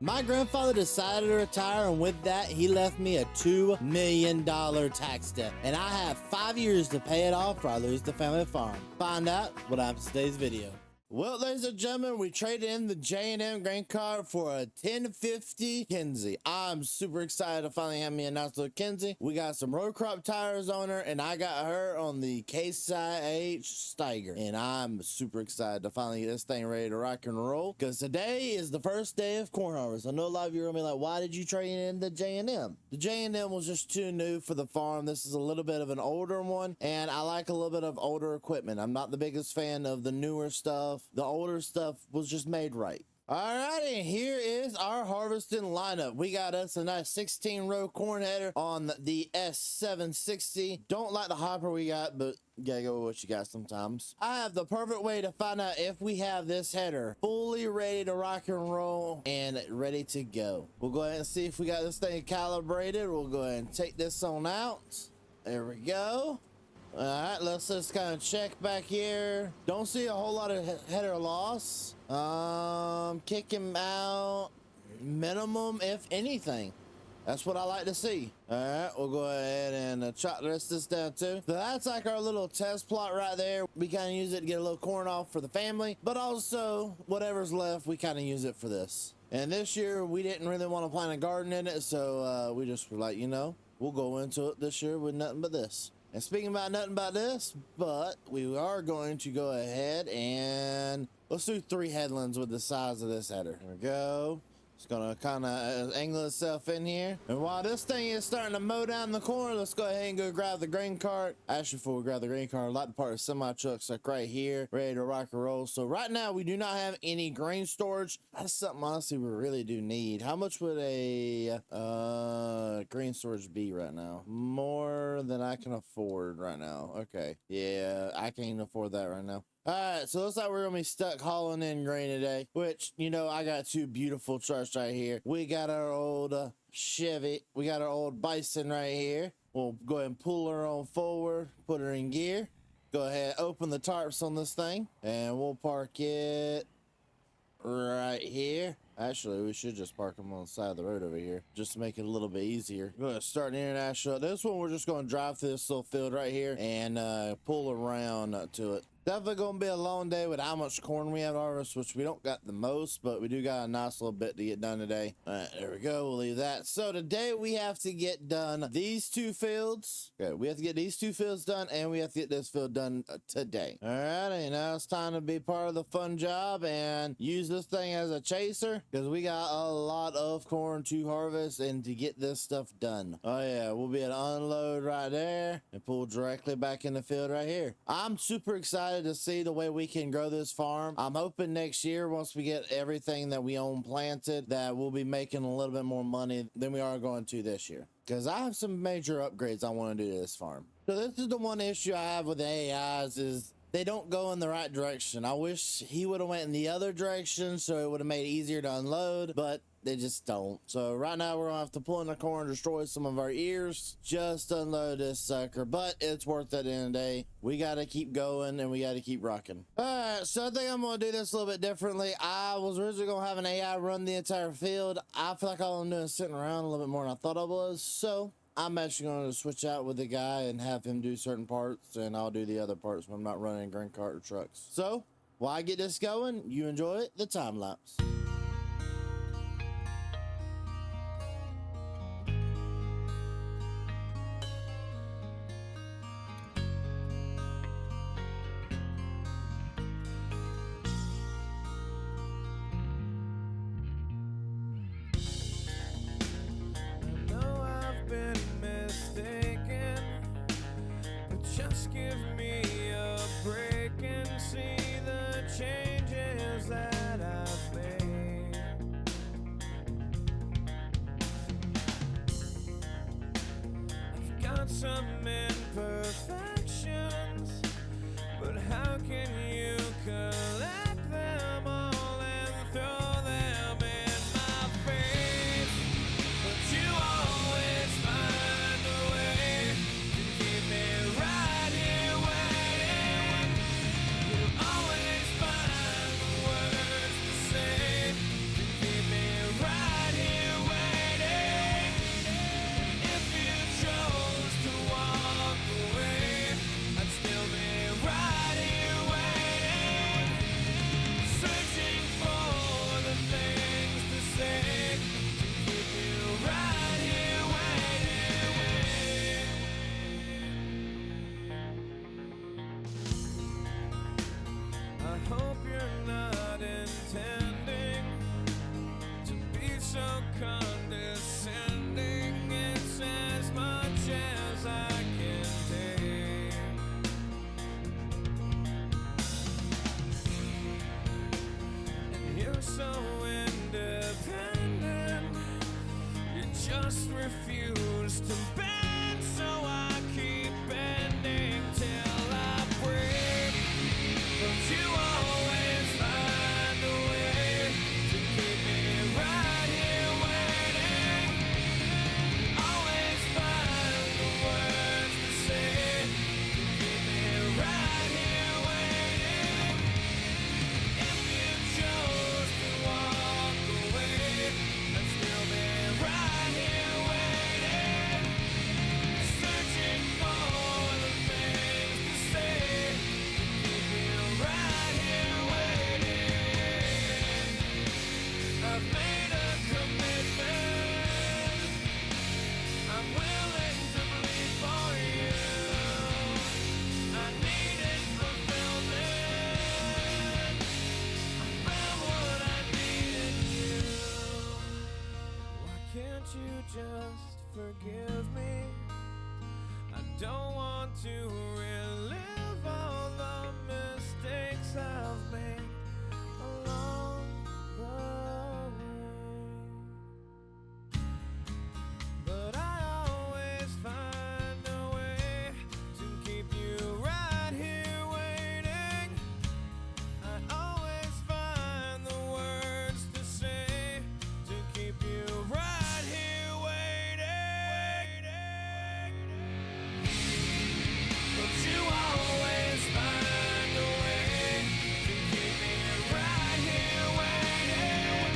My grandfather decided to retire, and with that, he left me a $2 million tax debt. And I have 5 years to pay it off or I lose the family farm. Find out what happens in today's video. Well, ladies and gentlemen, we traded in the J&M grain cart for a 1050 Kenzie. I'm super excited to finally have me a nice little Kenzie. We got some row crop tires on her, and I got her on the Case IH Steiger. And I'm super excited to finally get this thing ready to rock and roll, because today is the first day of corn harvest. I know a lot of you are going to be like, why did you trade in the J&M? The J&M was just too new for the farm. This is a little bit of an older one, and I like a little bit of older equipment. I'm not the biggest fan of the newer stuff. The older stuff was just made right. Alrighty, here is our harvesting lineup. We got us a nice 16 row corn header on the S760. Don't like the hopper we got, but you gotta go with what you got sometimes. I have the perfect way to find out if we have this header fully ready to rock and roll and ready to go. We'll go ahead and see if we got this thing calibrated. We'll go ahead and take this on out. There we go. All right, let's just kind of check back here. Don't see a whole lot of header loss. Kick him out minimum, if anything. That's what I like to see. All right, we'll go ahead and chop this down too. So that's like our little test plot right there. We kind of use it to get a little corn off for the family, but also whatever's left, we kind of use it for this. And this year we didn't really want to plant a garden in it, so we just were like, you know, we'll go into it this year with nothing but this. And speaking about nothing about this, but we are going to go ahead and let's do 3 headlands with the size of this header. There we go. It's gonna kind of angle itself in here. And while this thing is starting to mow down the corn, let's go ahead and go grab the grain cart. Actually, before we grab the grain cart, I'd like to park the semi trucks like right here, ready to rock and roll. So right now we do not have any grain storage. That's something honestly we really do need. How much would a grain storage be right now? More than I can afford right now. Okay, yeah, I can't afford that right now. All right, so looks like we're gonna be stuck hauling in grain today, which, you know, I got 2 beautiful trucks right here. We got our old Chevy, we got our old Bison right here. We'll go ahead and pull her on forward, put her in gear. Go ahead, open the tarps on this thing, and we'll park it right here. Actually, we should just park them on the side of the road over here, just to make it a little bit easier. We're going to start an international. This one, we're just going to drive through this little field right here and pull around to it. Definitely going to be a long day with how much corn we have to harvest, which we don't got the most, but we do got a nice little bit to get done today. All right, there we go. We'll leave that. So today we have to get done these 2 fields. Okay, we have to get these 2 fields done, and we have to get this field done today. All right, and now it's time to be part of the fun job and use this thing as a chaser, because we got a lot of corn to harvest and to get this stuff done. Oh yeah, we'll be able to unload right there and pull directly back in the field right here. I'm super excited to see the way we can grow this farm. I'm hoping next year, once we get everything that we own planted, that we'll be making a little bit more money than we are going to this year, because I have some major upgrades I want to do to this farm. So this is the one issue I have with the AIs, is they don't go in the right direction. I wish he would have went in the other direction so it would have made it easier to unload, but they just don't. So right now we're gonna have to pull in the corn, destroy some of our ears, just unload this sucker, but it's worth it at the end of the day. We gotta keep going and we gotta keep rocking. All right, so I think I'm gonna do this a little bit differently. I was originally gonna have an AI run the entire field. I feel like all I'm doing is sitting around a little bit more than I thought I was, so I'm actually going to switch out with the guy and have him do certain parts, and I'll do the other parts when I'm not running grain cart or trucks. So while I get this going, you enjoy it, the time lapse. Give me a break and see the changes that I've made. I've got some imperfections, but how can you collect them all and throw them in my face? But you always find a way to keep me right. Right. can't you just forgive me? I don't want to relive all the mistakes I've made along the way. But I always find a way to keep you right here waiting. I always find the words to say to keep you right here waiting. But you always find a way to keep me right here waiting.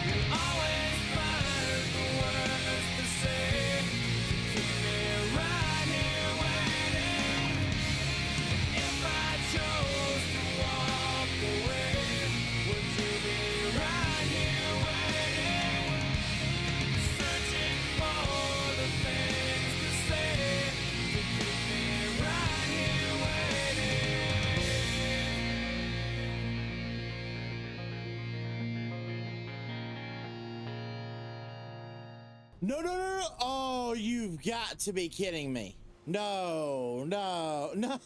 You always find the words to say to keep me right here waiting. If I chose to walk away, would you be right here waiting? Searching for the things to say to keep me right here waiting. No, no, no, no. Oh, you've got to be kidding me. No, no, no.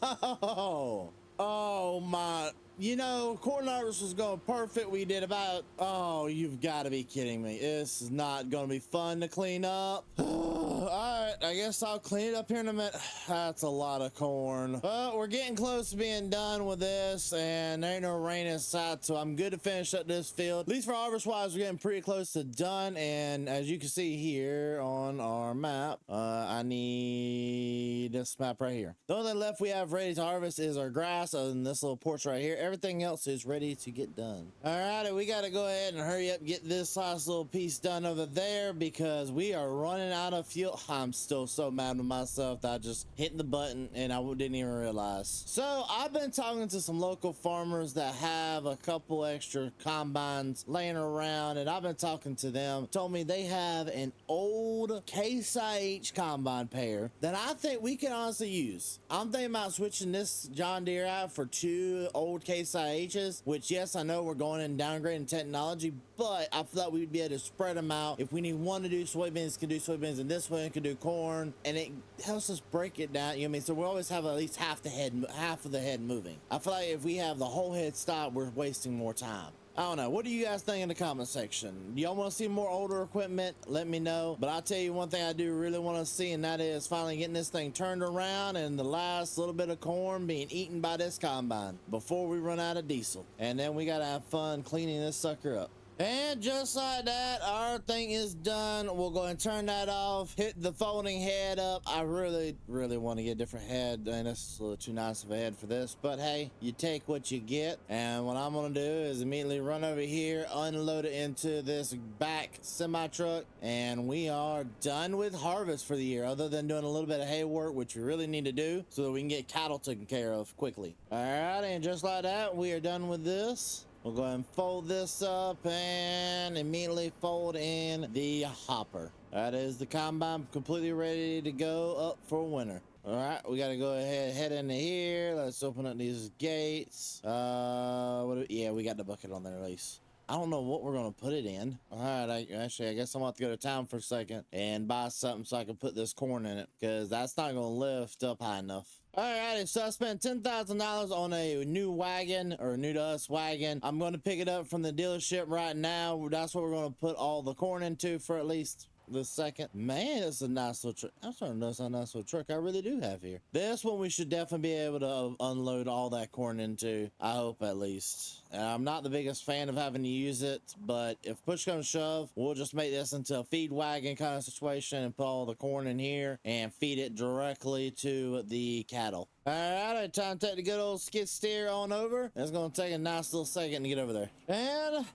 Oh my. You know, corn harvest was going perfect. We did about, oh, you've got to be kidding me. This is not going to be fun to clean up. All right, I guess I'll clean it up here in a minute. That's a lot of corn. But we're getting close to being done with this, and there ain't no rain in sight, so I'm good to finish up this field. At least for harvest wise, we're getting pretty close to done. And as you can see here on our map, I need this map right here. The only thing left we have ready to harvest is our grass and this little porch right here. Everything else is ready to get done. All right, we got to go ahead and hurry up, get this last little piece done over there because we are running out of fuel. I'm still so mad with myself that I just hit the button and I didn't even realize. So I've been talking to some local farmers that have a couple extra combines laying around, and I've been talking to them. Told me they have an old Case IH combine pair that I think we can honestly use. I'm thinking about switching this John Deere out for two old Case IHs, which yes, I know we're going and downgrading technology, but I feel like we'd be able to spread them out. If we need one to do soybeans, can do soybeans, and this one can do corn, and it helps us break it down. You know what I mean? So we always have at least half of the head moving. I feel like if we have the whole head stopped, we're wasting more time. I don't know. What do you guys think in the comment section? Do y'all want to see more older equipment? Let me know. But I'll tell you one thing I do really want to see, and that is finally getting this thing turned around and the last little bit of corn being eaten by this combine before we run out of diesel. And then we got to have fun cleaning this sucker up. And just like that, our thing is done. We'll go and turn that off, hit the folding head up. I really want to get a different head, and it's a little too nice of a head for this, but hey, you take what you get. And what I'm gonna do is immediately run over here, unload it into this back semi truck, and we are done with harvest for the year, other than doing a little bit of hay work, which we really need to do so that we can get cattle taken care of quickly. All right, and just like that, we are done with this. We'll go ahead and fold this up and immediately fold in the hopper. That is the combine completely ready to go up for winter. All right, we got to go ahead, head into here. Let's open up these gates. Yeah, we got the bucket on there at least. I don't know what we're going to put it in. All right, I guess I'm going to have to go to town for a second and buy something so I can put this corn in it, because that's not going to lift up high enough. Alrighty, so I spent $10,000 on a new wagon, or new to us wagon. I'm going to pick it up from the dealership right now. That's what we're going to put all the corn into for at least the second. Man, it's a nice little truck. I'm starting to notice how nice little truck I really do have here. This one we should definitely be able to unload all that corn into. I hope at least. I'm not the biggest fan of having to use it, but if push comes to shove, we'll just make this into a feed wagon kind of situation and put all the corn in here and feed it directly to the cattle. All right, time to take the good old skid steer on over. It's going to take a nice little second to get over there. And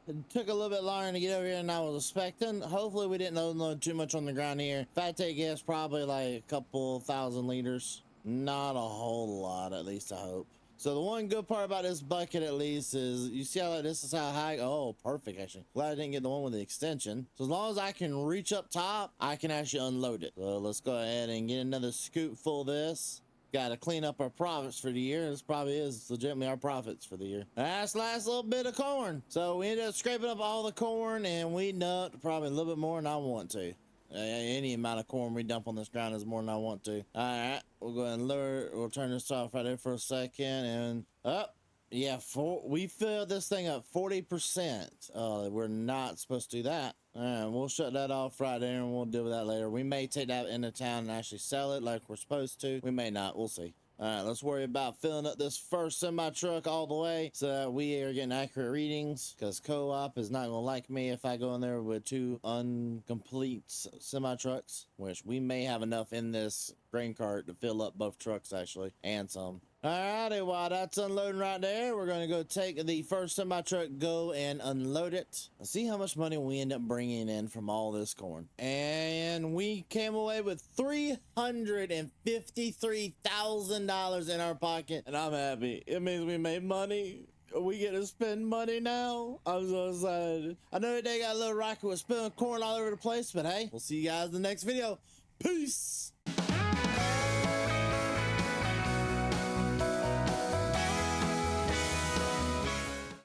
it took a little bit longer to get over here than I was expecting. Hopefully we didn't unload too much on the ground here. If I had to take a guess, probably like a couple thousand liters. Not a whole lot, at least I hope. So the one good part about this bucket at least is, you see how this is how high, oh, perfect actually. Glad I didn't get the one with the extension. So as long as I can reach up top, I can actually unload it. So let's go ahead and get another scoop full of this. Got to clean up our profits for the year. This probably is legitimately our profits for the year. That's the last little bit of corn. So we ended up scraping up all the corn, and we dumped probably a little bit more than I want to. Any amount of corn we dump on this ground is more than I want to. All right, we'll go ahead and lower. We'll turn this off right there for a second, and up. Yeah, we filled this thing up 40%. We're not supposed to do that. All right, we'll shut that off right there, and we'll deal with that later. We may take that into town and actually sell it like we're supposed to. We may not. We'll see. All right, let's worry about filling up this first semi truck all the way so that we are getting accurate readings, because co-op is not gonna like me if I go in there with 2 incomplete semi trucks, which we may have enough in this grain cart to fill up both trucks actually, and some. Alrighty, while that's unloading right there, we're gonna go take the first semi truck, go and unload it, and see how much money we end up bringing in from all this corn. And we came away with $353,000 in our pocket, and I'm happy. It means we made money. We get to spend money now. I'm so excited. I know today got a little rocky with spilling corn all over the place, but hey, we'll see you guys in the next video. Peace.